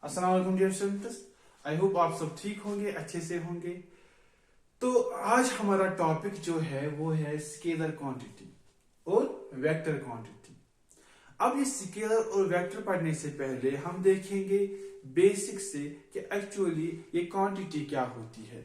अस्सलाम वालेकुम dear students. I hope आप सब ठीक होंगे, अच्छे से होंगे। तो आज हमारा टॉपिक जो है वो है स्केलर क्वांटिटी और वेक्टर क्वांटिटी। अब ये स्केलर और वेक्टर पढ़ने से पहले हम देखेंगे बेसिक से कि एक्चुअली ये क्वांटिटी क्या होती है।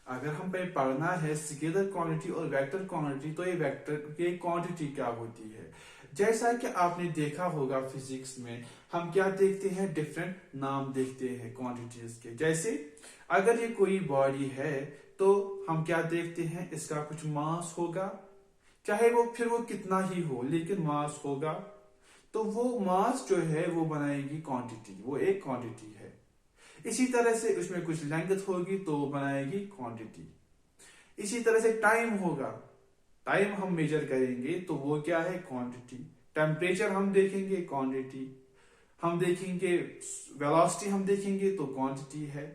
अगर हम पे पढ़ना है स्केलर क्वांटिटी और वेक्टर क्वांटिटी, तो ये क्वांटिटी क्या होती है। जैसा कि आपने देखा होगा फिजिक्स में हम क्या देखते हैं, डिफरेंट नाम देखते हैं क्वांटिटीज के। जैसे अगर ये कोई बॉडी है तो हम क्या देखते हैं, इसका कुछ मास होगा, चाहे वो कितना ही हो लेकिन मास होगा। तो वो मास जो है वो बनाएगी क्वांटिटी, वो एक क्वांटिटी है। इसी तरह से उसमें कुछ लेंथ होगी तो वो बनाएगी क्वांटिटी। इसी तरह से टाइम होगा, टाइम हम मेजर करेंगे तो वो क्या है, क्वांटिटी। टेम्परेचर हम देखेंगे, क्वांटिटी। हम देखेंगे वेलोसिटी, हम देखेंगे तो क्वांटिटी है।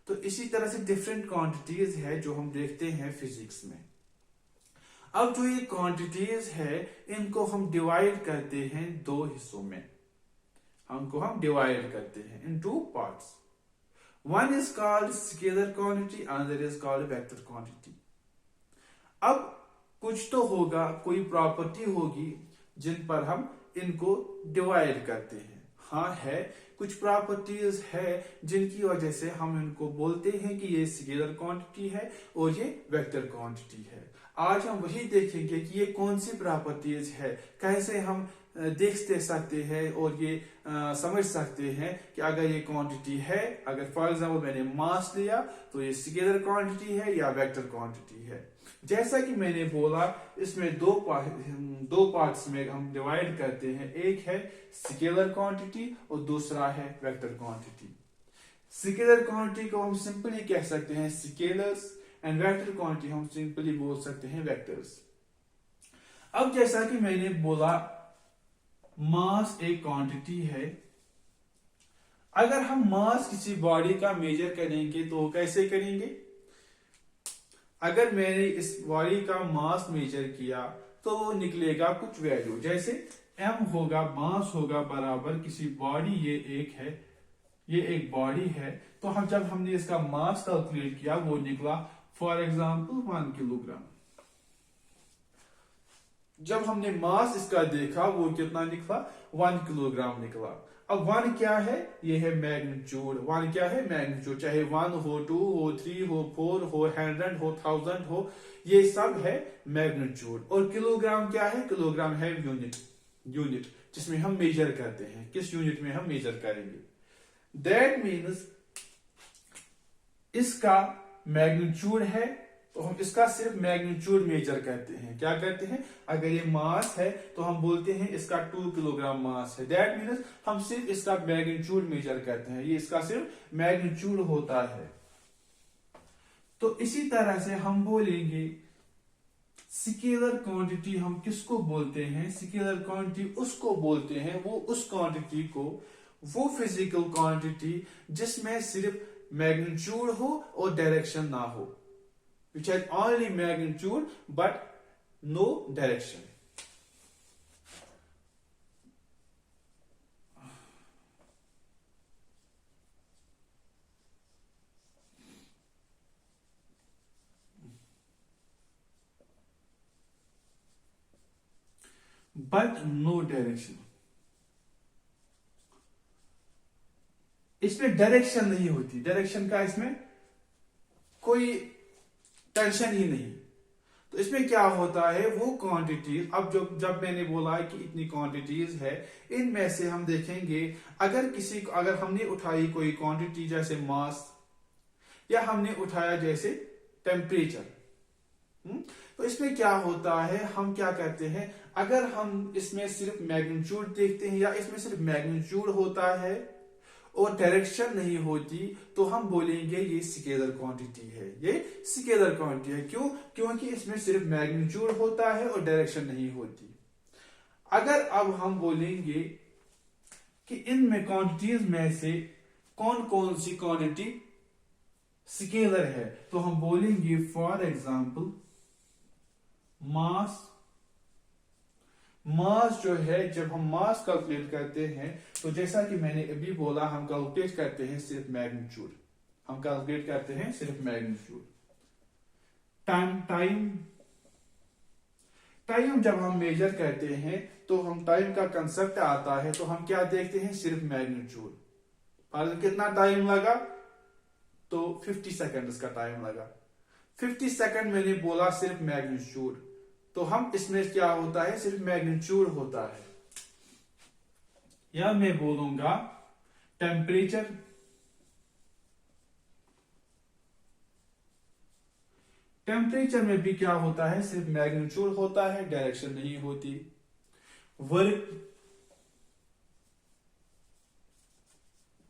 तो इसी तरह से डिफरेंट क्वांटिटीज है जो हम देखते हैं फिजिक्स में। अब जो ये क्वांटिटीज है इनको हम डिवाइड करते हैं दो हिस्सों में। हम डिवाइड करते हैं in two parts. One is called scalar quantity, another is called vector quantity. अब कुछ तो होगा, कोई प्रॉपर्टी होगी जिन पर हम इनको डिवाइड करते हैं। हाँ है, कुछ प्रॉपर्टीज है जिनकी वजह से हम इनको बोलते हैं कि ये स्केलर क्वांटिटी है और ये वेक्टर क्वांटिटी है। आज हम वही देखेंगे कि ये कौन सी प्रॉपर्टीज है, कैसे हम देख सकते हैं और ये समझ सकते हैं कि अगर ये क्वांटिटी है, अगर फॉर एग्जांपल मैंने मास लिया तो ये स्केलर क्वांटिटी है या वेक्टर क्वांटिटी है। जैसा कि मैंने बोला इसमें दो पार्ट्स में हम डिवाइड करते हैं, एक है स्केलर क्वांटिटी और दूसरा है वेक्टर क्वांटिटी। स्केलर क्वांटिटी को हम सिंपली कह सकते हैं स्केलर्स एंड वेक्टर क्वांटिटी हम सिंपली बोल सकते हैं वेक्टर्स। अब जैसा कि मैंने बोला मास एक क्वांटिटी है। अगर हम मास किसी बॉडी का मेजर करेंगे तो कैसे करेंगे, अगर मैंने इस बॉडी का मास मेजर किया तो वो निकलेगा कुछ वैल्यू, जैसे m होगा, मास होगा बराबर किसी बॉडी, ये एक बॉडी है। तो जब हमने इसका मास कैलकुलेट किया वो निकला फॉर एग्जांपल 1 किलोग्राम। जब हमने मास इसका देखा वो कितना निकला, 1 किलोग्राम निकला। अब 1 क्या है, ये है मैग्नीट्यूड। 1 क्या है, मैग्नीट्यूड। चाहे 1 हो, 2 हो, 3 हो, 4 हो, 100 हो, 1000 हो, ये सब है मैग्नीट्यूड। और किलोग्राम क्या है, किलोग्राम है यूनिट जिसमें हम मेजर करते हैं। किस यूनिट में हम मेजर करेंगे, दैट मीन्स इसका मैग्नीट्यूड है तो हम इसका सिर्फ मैग्नीट्यूड मेजर करते हैं। क्या करते हैं, अगर ये मास है तो हम बोलते हैं इसका 2 किलोग्राम मास है, दैट मीन्स हम सिर्फ इसका मैग्नीट्यूड मेजर करते हैं, ये इसका सिर्फ मैग्नीट्यूड होता है। तो इसी तरह से हम बोलेंगे स्केलर क्वांटिटी हम किसको बोलते हैं, स्केलर क्वांटिटी उसको बोलते हैं, वो उस क्वांटिटी को, वो फिजिकल क्वांटिटी जिसमें सिर्फ मैग्नीट्यूड हो और डायरेक्शन ना हो, which has only magnitude but no direction. But no direction. इसमें डायरेक्शन नहीं होती, डायरेक्शन का इसमें कोई टेंशन ही नहीं। तो इसमें क्या होता है, वो क्वांटिटीज, अब जब मैंने बोला कि इतनी क्वांटिटीज है, इनमें से हम देखेंगे अगर हमने उठाई कोई क्वांटिटी जैसे मास, या हमने उठाया जैसे टेम्परेचर, तो इसमें क्या होता है, हम क्या करते हैं, अगर हम इसमें सिर्फ मैग्नीट्यूड देखते हैं या इसमें सिर्फ मैग्नीट्यूड होता है और डायरेक्शन नहीं होती तो हम बोलेंगे ये स्केलर क्वांटिटी है, ये स्केलर क्वांटिटी है। क्यों, क्योंकि इसमें सिर्फ मैग्नीट्यूड होता है और डायरेक्शन नहीं होती। अगर अब हम बोलेंगे कि इन क्वांटिटीज में से कौन कौन सी क्वांटिटी स्केलर है, तो हम बोलेंगे फॉर एग्जांपल मास, मास जो है, जब हम मास कैलकुलेट करते हैं तो जैसा कि मैंने अभी बोला, हम कैलकुलेट करते हैं सिर्फ मैग्नीट्यूड, हम कैलकुलेट करते हैं सिर्फ मैग्नीट्यूड। टाइम टाइम जब हम मेजर करते हैं तो हम टाइम का कंसेप्ट आता है तो हम क्या देखते हैं, सिर्फ मैग्नीट्यूड। फॉर कितना टाइम लगा, तो 50 सेकंड्स का टाइम लगा। 50 सेकंड मैंने बोला सिर्फ मैग्नीट्यूड, तो हम इसमें क्या होता है, सिर्फ मैग्नीट्यूड होता है। या मैं बोलूंगा टेम्परेचर, टेम्परेचर में भी क्या होता है, सिर्फ मैग्नीट्यूड होता है, डायरेक्शन नहीं होती। वर्क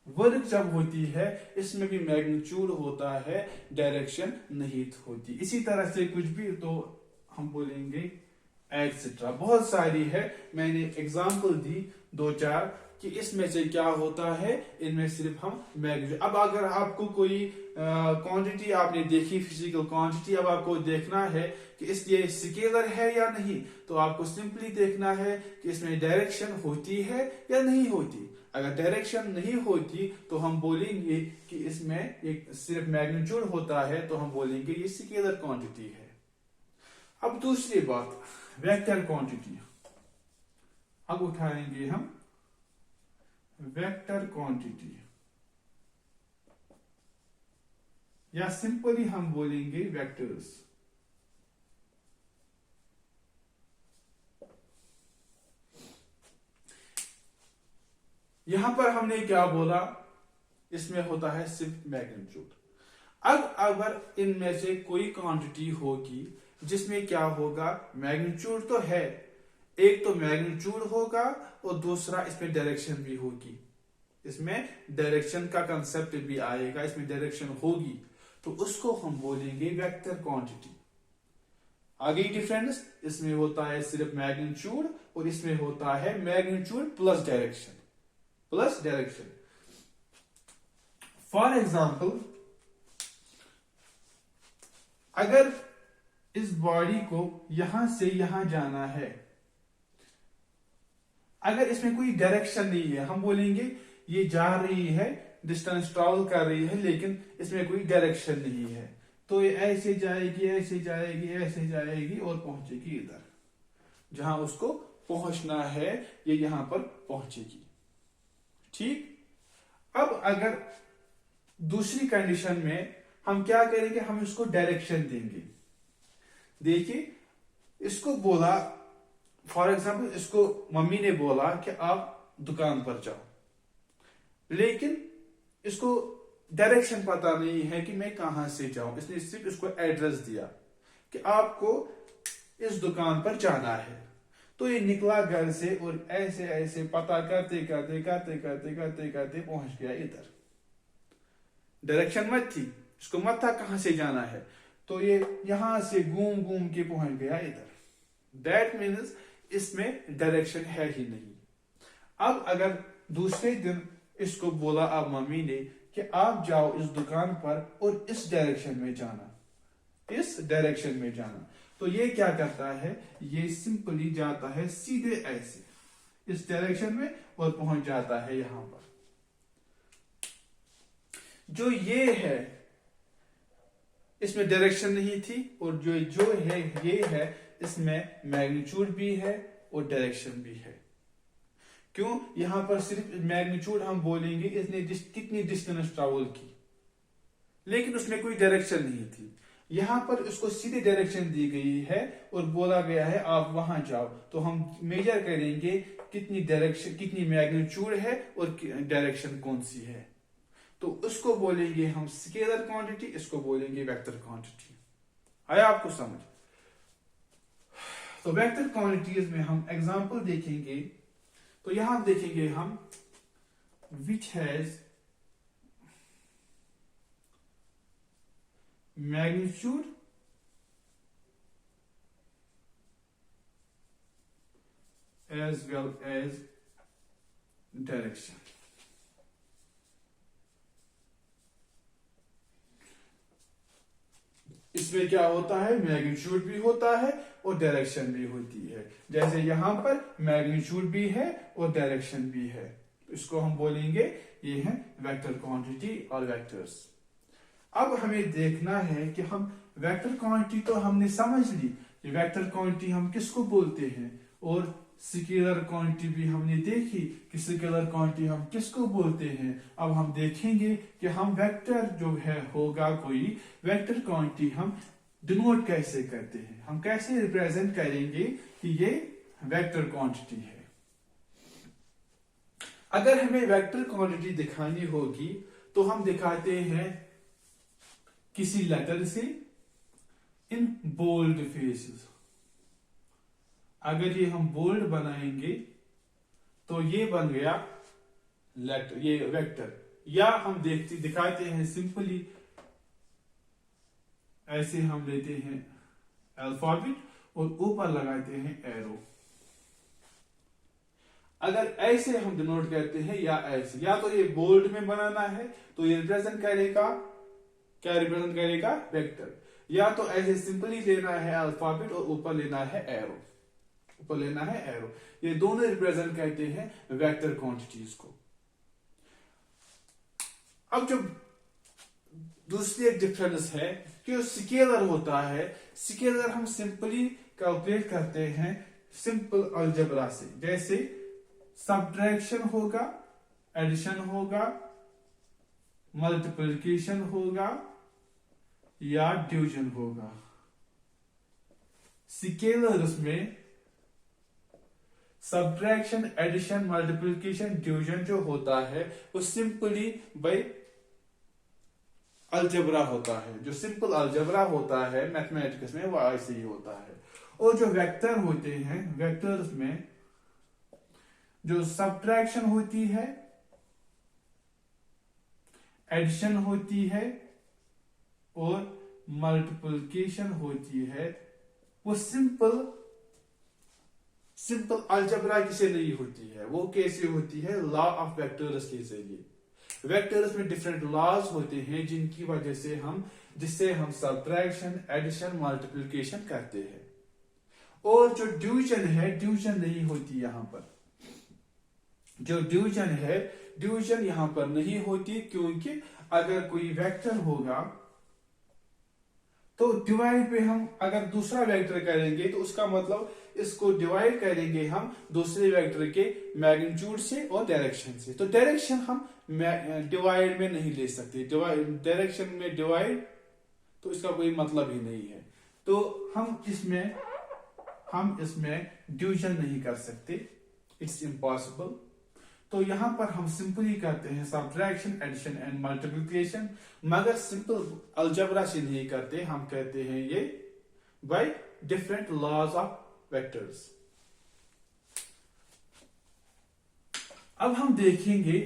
वर्क जब होती है इसमें भी मैग्नीट्यूड होता है, डायरेक्शन नहीं होती। इसी तरह से कुछ भी तो हम बोलेंगे एटसेट्रा, बहुत सारी है, मैंने एग्जांपल दी दो चार कि इसमें से क्या होता है, इनमें सिर्फ हम मैग्नीट्यूड। अब अगर आपको कोई क्वांटिटी आपने देखी, फिजिकल क्वांटिटी, अब आपको देखना है कि इसलिए स्केलर है या नहीं, तो आपको सिंपली देखना है कि इसमें डायरेक्शन होती है या नहीं होती। अगर डायरेक्शन नहीं होती तो हम बोलेंगे कि इसमें एक सिर्फ मैग्नीट्यूड होता है, तो हम बोलेंगे ये स्केलर क्वांटिटी है। अब दूसरी बात, वेक्टर क्वांटिटी। अब उठाएंगे हम वेक्टर क्वांटिटी, या सिंपली हम बोलेंगे वेक्टर्स। यहां पर हमने क्या बोला, इसमें होता है सिर्फ मैग्नीट्यूड। अब अगर इनमें से कोई क्वांटिटी होगी जिसमें क्या होगा, मैग्नीट्यूड तो है, एक तो मैग्नीट्यूड होगा और दूसरा इसमें डायरेक्शन भी होगी, इसमें डायरेक्शन का कंसेप्ट भी आएगा, इसमें डायरेक्शन होगी, तो उसको हम बोलेंगे वेक्टर क्वांटिटी। आगे डिफरेंस, इसमें होता है सिर्फ मैग्नीट्यूड और इसमें होता है magnitude plus direction, plus direction. For example, अगर इस बॉडी को यहां से यहां जाना है, अगर इसमें कोई डायरेक्शन नहीं है, हम बोलेंगे ये जा रही है, डिस्टेंस ट्रैवल कर रही है, लेकिन इसमें कोई डायरेक्शन नहीं है, तो ये ऐसे जाएगी, ऐसे जाएगी, ऐसे जाएगी और पहुंचेगी इधर, जहां उसको पहुंचना है, ये यहां पर पहुंचेगी। ठीक। अब अगर दूसरी कंडीशन में हम क्या करेंगे, हम इसको डायरेक्शन देंगे। देखिए, इसको बोला, फॉर एग्जाम्पल इसको मम्मी ने बोला कि आप दुकान पर जाओ, लेकिन इसको डायरेक्शन पता नहीं है कि मैं कहां से जाऊं, इसने सिर्फ इसको एड्रेस दिया कि आपको इस दुकान पर जाना है, तो ये निकला घर से और ऐसे ऐसे पता करते करते करते करते करते करते पहुंच गया इधर। डायरेक्शन मत थी, इसको मत था कहां से जाना है, तो ये यहां से घूम घूम के पहुंच गया इधर। दैट मीन्स इसमें डायरेक्शन है ही नहीं। अब अगर दूसरे दिन इसको बोला अब मम्मी ने कि आप जाओ इस दुकान पर और इस डायरेक्शन में जाना, इस डायरेक्शन में जाना, तो ये क्या करता है, ये सिंपली जाता है सीधे ऐसे इस डायरेक्शन में और पहुंच जाता है यहां पर। जो ये है इसमें डायरेक्शन नहीं थी, और जो है ये है, इसमें मैग्नीट्यूड भी है और डायरेक्शन भी है। क्यों, यहां पर सिर्फ मैग्नीट्यूड हम बोलेंगे इसने कितनी डिस्टेंस ट्रैवल की, लेकिन उसमें कोई डायरेक्शन नहीं थी। यहां पर उसको सीधी डायरेक्शन दी गई है और बोला गया है आप वहां जाओ, तो हम मेजर करेंगे कितनी डायरेक्शन, कितनी मैग्नीट्यूड है और डायरेक्शन कौन सी है, तो उसको बोलेंगे हम स्केलर क्वांटिटी, इसको बोलेंगे वेक्टर क्वांटिटी। आया आपको समझ? तो वेक्टर क्वांटिटीज में हम एग्जांपल देखेंगे, तो यहां देखेंगे हम which has magnitude as well as direction। इसमें क्या होता है, मैग्नीट्यूड भी होता है और डायरेक्शन भी होती है। जैसे यहां पर मैग्नीट्यूड भी है और डायरेक्शन भी है, इसको हम बोलेंगे ये है वेक्टर क्वांटिटी और वेक्टर्स। अब हमें देखना है कि हम वेक्टर क्वांटिटी तो हमने समझ ली कि वेक्टर क्वांटिटी हम किसको बोलते हैं, और स्केलर क्वांटिटी भी हमने देखी कि स्केलर क्वांटिटी हम किसको बोलते हैं। अब हम देखेंगे कि हम वेक्टर जो है होगा कोई वेक्टर क्वांटिटी हम डिनोट कैसे करते हैं, हम कैसे रिप्रेजेंट करेंगे कि ये वेक्टर क्वांटिटी है। अगर हमें वेक्टर क्वांटिटी दिखानी होगी तो हम दिखाते हैं किसी लेटर से इन बोल्ड फेसेस। अगर ये हम बोल्ड बनाएंगे तो ये बन गया लेटर, ये वेक्टर। या हम दिखाते हैं सिंपली ऐसे, हम लेते हैं अल्फाबेट और ऊपर लगाते हैं एरो। अगर ऐसे हम डिनोट करते हैं या ऐसे, या तो ये बोल्ड में बनाना है तो ये रिप्रेजेंट करेगा, क्या रिप्रेजेंट करेगा, वेक्टर। या तो ऐसे सिंपली लेना है अल्फाबेट और ऊपर लेना है एरो, ऊपर लेना है एरो। ये दोनों रिप्रेजेंट करते हैं वेक्टर क्वांटिटीज को। अब जो दूसरी एक डिफरेंस है कि स्केलर होता है, स्केलर हम सिंपली कैलकुलेट करते हैं सिंपल अलजेब्रा से। जैसे सब्ट्रैक्शन होगा, एडिशन होगा, मल्टीप्लिकेशन होगा या डिवीजन होगा। स्केलर्स में सब्ट्रैक्शन, एडिशन, मल्टीप्लिकेशन, डिवीजन जो होता है वो सिंपली बाय अलजेब्रा होता है। जो सिंपल अलजेब्रा होता है मैथमेटिक्स में वो ऐसे ही होता है। और जो वेक्टर होते हैं, वेक्टर्स में जो सब्ट्रैक्शन होती है, एडिशन होती है और मल्टीप्लिकेशन होती है, वो सिंपल अलजेब्रा से नहीं होती है। वो कैसे होती है, लॉ ऑफ वेक्टर्स के जरिए। वेक्टर्स में डिफरेंट लॉज होते हैं जिनकी वजह से जिससे हम सब्ट्रैक्शन, एडिशन, मल्टीप्लिकेशन करते हैं। और जो डिवीजन है, डिवीजन नहीं होती यहां पर। जो डिवीजन है, डिवीजन यहां पर नहीं होती, क्योंकि अगर कोई वेक्टर होगा तो डिवाइड पे हम अगर दूसरा वेक्टर करेंगे तो उसका मतलब इसको डिवाइड करेंगे हम दूसरे वेक्टर के मैग्नीट्यूड से और डायरेक्शन से। तो डायरेक्शन हम डिवाइड में नहीं ले सकते, डायरेक्शन में डिवाइड तो इसका कोई मतलब ही नहीं है। तो हम इसमें डिवीजन नहीं कर सकते, इट्स इम्पॉसिबल। तो यहां पर हम सिंपली करते हैं सब्ट्रैक्शन, एडिशन एंड मल्टीप्लिकेशन, मगर सिंपल अलजेब्रा से नहीं करते, हम कहते हैं ये by different laws of vectors. अब हम देखेंगे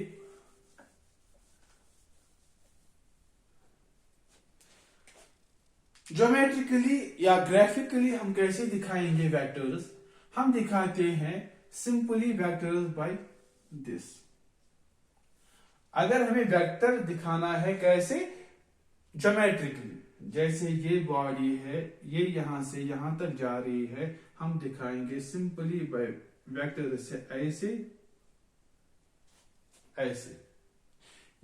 ज्योमेट्रिकली या ग्राफिकली हम कैसे दिखाएंगे वेक्टर्स। हम दिखाते हैं सिंपली वेक्टर्स बाय दिस। अगर हमें वेक्टर दिखाना है कैसे, ज्योमेट्रिकली, जैसे ये बॉडी है, ये यहां से यहां तक जा रही है, हम दिखाएंगे सिंपली बाय वेक्टर से ऐसे ऐसे।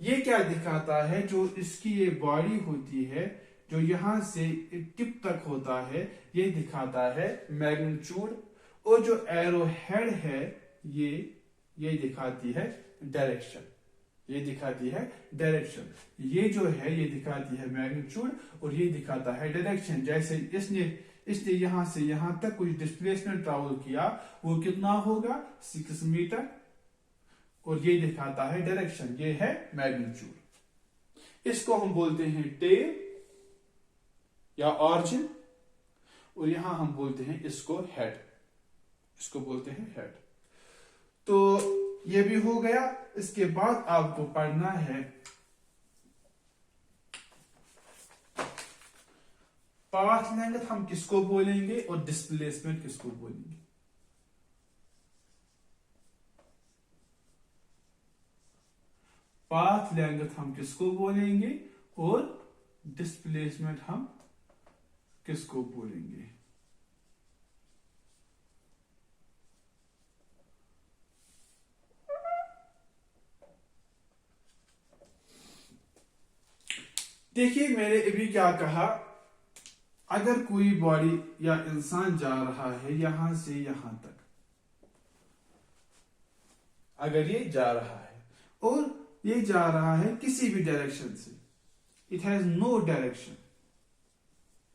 ये क्या दिखाता है, जो इसकी ये बॉडी होती है, जो यहां से टिप तक होता है, ये दिखाता है मैग्नीट्यूड। और जो एरो हेड है ये दिखाती है डायरेक्शन, ये दिखाती है डायरेक्शन। ये जो है ये दिखाती है मैग्नीट्यूड और ये दिखाता है डायरेक्शन। जैसे इसने यहां से यहां तक कुछ डिस्प्लेसमेंट ट्रैवल किया, वो कितना होगा, 6 मीटर, और ये दिखाता है डायरेक्शन, ये है मैग्नीट्यूड। इसको हम बोलते हैं टेल या ऑरिजिन, और यहां हम बोलते हैं इसको हेड, इसको बोलते हैं हेड। तो ये भी हो गया। इसके बाद आपको पढ़ना है पाथ लेंथ हम किसको बोलेंगे और डिस्प्लेसमेंट किसको बोलेंगे। पाथ लेंथ हम किसको बोलेंगे और डिस्प्लेसमेंट हम किसको बोलेंगे। देखिए मैंने अभी क्या कहा, अगर कोई बॉडी या इंसान जा रहा है यहां से यहां तक, अगर ये जा रहा है और ये जा रहा है किसी भी डायरेक्शन से, इट हैज नो डायरेक्शन,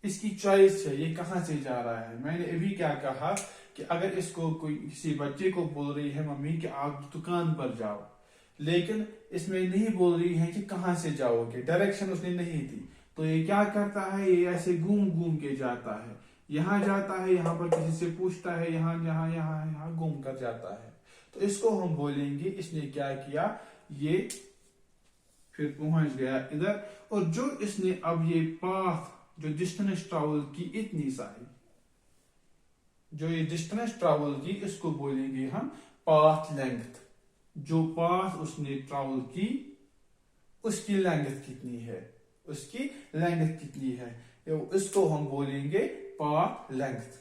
इसकी चॉइस है ये कहां से जा रहा है। मैंने अभी क्या कहा कि अगर इसको कोई किसी बच्चे को बोल रही है मम्मी कि आप दुकान पर जाओ, लेकिन इसमें नहीं बोल रही है कि कहां से जाओगे, डायरेक्शन उसने नहीं दी, तो ये क्या करता है, ये ऐसे घूम घूम के जाता है, यहां जाता है, यहां पर किसी से पूछता है, यहां यहां यहां यहां घूम कर जाता है। तो इसको हम बोलेंगे इसने क्या किया, ये फिर पहुंच गया इधर, और जो इसने अब ये पाथ जो डिस्टेंस ट्रैवल की इतनी सारी, जो ये डिस्टेंस ट्रैवल की, इसको बोलेंगे हम पाथ लेंथ। जो पाथ उसने ट्रैवल की उसकी लेंथ कितनी है, उसकी लेंथ कितनी है, इसको हम बोलेंगे पाथ लेंथ,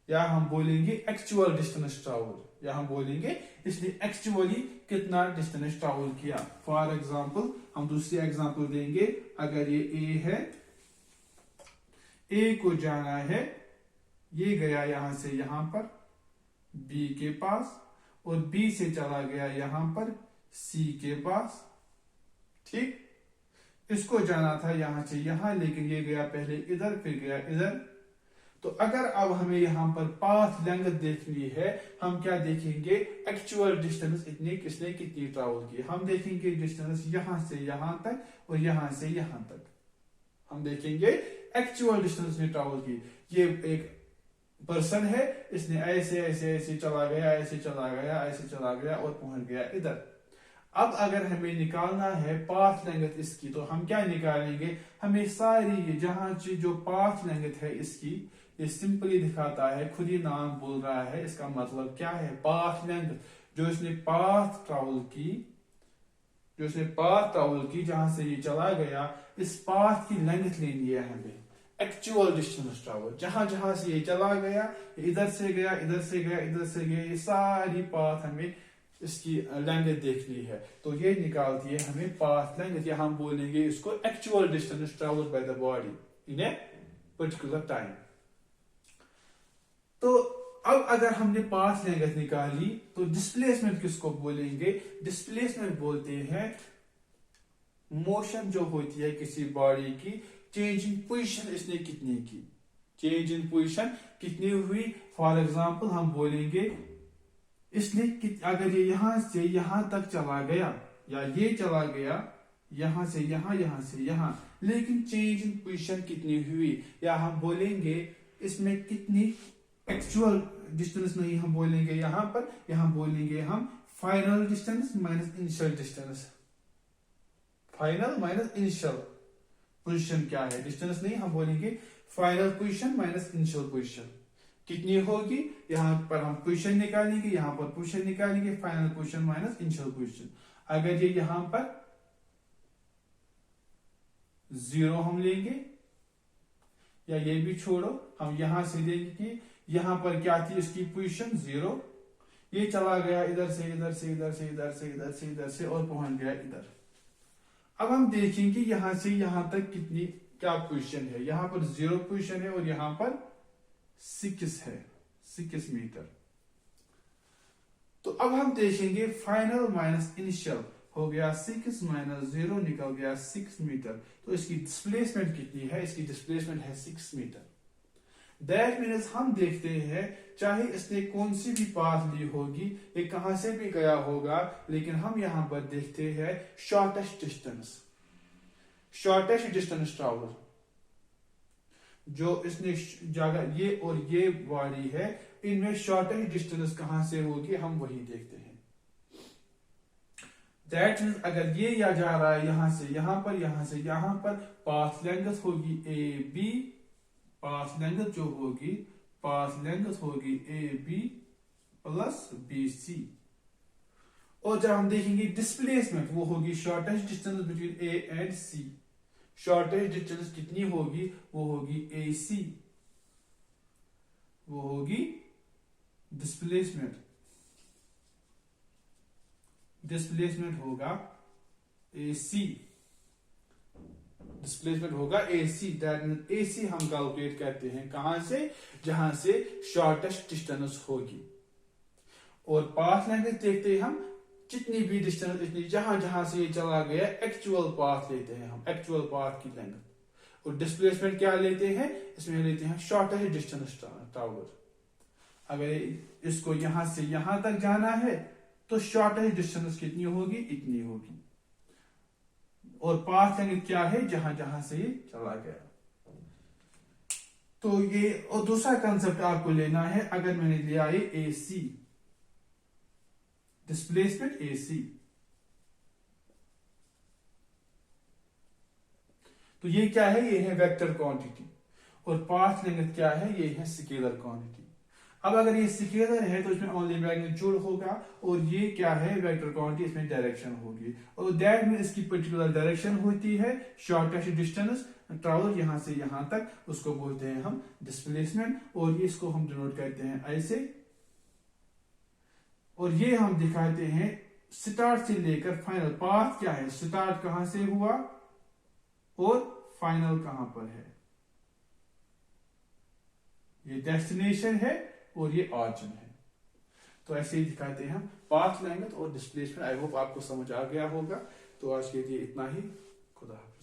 या हम बोलेंगे एक्चुअल डिस्टेंस ट्रैवल, या हम बोलेंगे इसने एक्चुअली कितना डिस्टेंस ट्रैवल किया। फॉर एग्जांपल हम दूसरी एग्जांपल देंगे, अगर ये ए है, ए को जाना है, ये गया यहां से यहां पर बी के पास, और बी से चला गया यहां पर सी के पास, ठीक। इसको जाना था यहां से यहां, लेकिन ये गया पहले इधर फिर गया इधर। तो अगर अब हमें यहां पर पाथ लेंथ देखनी है, हम क्या देखेंगे, एक्चुअल डिस्टेंस इतनी किसने कितनी ट्रैवल की। हम देखेंगे डिस्टेंस यहां से यहां तक और यहां से यहां तक, हम देखेंगे एक्चुअल डिस्टेंस ने ट्रैवल की। ये एक पर्सन है, इसने ऐसे ऐसे ऐसे चला गया, ऐसे चला गया, ऐसे चला गया और पहुंच गया इधर। अब अगर हमें निकालना है पाथ लेंथ इसकी, तो हम क्या निकालेंगे, हमें सारी ये जहां जो पाथ लेंथ है इसकी, ये सिंपली दिखाता है, खुद ही नाम बोल रहा है, इसका मतलब क्या है, पाथ लेंथ। जो इसने पाथ ट्रैवल की, जो इसने पाथ ट्रैवल की जहां से ये चला गया, इस पाथ की लेंथ लेनी है हमें, एक्चुअल डिस्टेंस ट्रैवल, जहां जहां से ये चला गया, इधर से गया, इधर से गया, इधर से गया, ये सारी पाथ हमें इसकी लेंथ देखनी है। तो ये निकालती है हमें पाथ लेंथ, या हम बोलेंगे इसको actual distance travel by the body in a particular time. तो अब अगर हमने पाथ लेंथ निकाली, तो डिस्प्लेसमेंट किसको बोलेंगे, डिस्प्लेसमेंट बोलते हैं मोशन जो होती है किसी बॉडी की, चेंज इन पोजीशन इसने कितनी की, चेंज इन पोजीशन कितनी हुई। फॉर एग्जांपल हम बोलेंगे इसने अगर ये यहां से यहां तक चला गया, या ये चला गया यहां से यहां, यहां से यहां, लेकिन चेंज इन पोजीशन कितनी हुई, या हम बोलेंगे इसमें कितनी एक्चुअल डिस्टेंस नहीं, हम बोलेंगे यहां पर, यहां बोलेंगे हम final distance minus initial distance, final minus initial position क्या है, डिस्टेंस नहीं, हम बोलेंगे final position minus initial position कितनी होगी। यहां पर हम पोजीशन निकालेंगे, यहां पर पोजीशन निकालेंगे, final position minus initial position. अगर ये यहां पर 0 हम लेंगे, या ये भी छोड़ो, हम यहां से देंगे कि यहां पर क्या थी इसकी पोजीशन 0, ये चला गया इधर से इधर से इधर से इधर से इधर से इधर से और पहुंच गया इधर। अब हम देखेंगे यहां से यहां तक कितनी क्या पोजीशन है, यहां पर 0 पोजीशन है और यहां पर 6 है, 6 मीटर। तो अब हम देखेंगे फाइनल माइनस इनिशियल हो गया 6 माइनस 0 निकल गया 6 मीटर। तो इसकी डिस्प्लेसमेंट कितनी है, इसकी डिस्प्लेसमेंट है 6 मीटर। दैट मीन्स हम देखते हैं चाहे इसने कौन सी भी पाथ ली होगी, ये कहां से भी गया होगा, लेकिन हम यहां पर देखते हैं shortest distance, shortest distance travel, जो इसने जगह ये और ये बॉडी है, इनमें शॉर्टेस्ट डिस्टेंस कहां से होगी हम वही देखते हैं। दैट मीन्स अगर ये या जा रहा है यहां से यहां पर, यहां से यहां पर, पाथ लेंथ होगी ए बी, पाथ लेंथ जो होगी, पाथ लेंथ होगी A B plus B C. और जब हम देखेंगे डिस्प्लेसमेंट, वो होगी shortest distance between A and C, shortest distance कितनी होगी, वो होगी AC, वो होगी डिस्प्लेसमेंट, डिस्प्लेसमेंट होगा AC, डिस्प्लेसमेंट होगा AC। दैट मीन AC हम कैलकुलेट करते हैं कहां से, जहां से शॉर्टेस्ट डिस्टेंस होगी। और पाथ लेंथ देखते हैं हम, जितनी भी डिस्टेंस, इतनी जहां जहां से ये चला गया एक्चुअल पाथ लेते हैं हम, एक्चुअल पाथ की लेंथ। और डिस्प्लेसमेंट क्या लेते हैं, इसमें लेते हैं शॉर्टेस्ट डिस्टेंस ट्रैवल। अगर इसको यहां से यहां तक जाना है तो शॉर्टेस्ट डिस्टेंस कितनी होगी, इतनी होगी। और पाथ लेंथ क्या है, जहां जहां से ये चला गया। तो ये, और दूसरा कंसेप्ट आपको लेना है, अगर मैंने लिया है AC, डिस्प्लेसमेंट AC, तो ये क्या है, ये है वेक्टर क्वांटिटी। और पाथ लेंथ क्या है, ये है स्केलर क्वांटिटी। अब अगर ये स्केलर है तो इसमें ओनली मैग्नीट्यूड होगा, और ये क्या है, वेक्टर क्वांटिटी, इसमें डायरेक्शन होगी। और दैट मीन इसकी पर्टिकुलर डायरेक्शन होती है शॉर्टेस्ट डिस्टेंस ट्रैवल यहां से यहां तक, उसको बोलते हैं हम डिस्प्लेसमेंट। और ये इसको हम डिनोट करते हैं ऐसे। और ये हम दिखाते हैं स्टार्ट से लेकर फाइनल। पाथ क्या है, स्टार्ट कहां से हुआ और फाइनल कहां पर है, ये डेस्टिनेशन है और ये ऑरिजिन है। तो ऐसे ही दिखाते हैं हम पाथ लेंथ और डिस्प्लेसमेंट। आई होप आपको समझ आ गया होगा। तो आज के लिए इतना ही। खुदा हाफिज।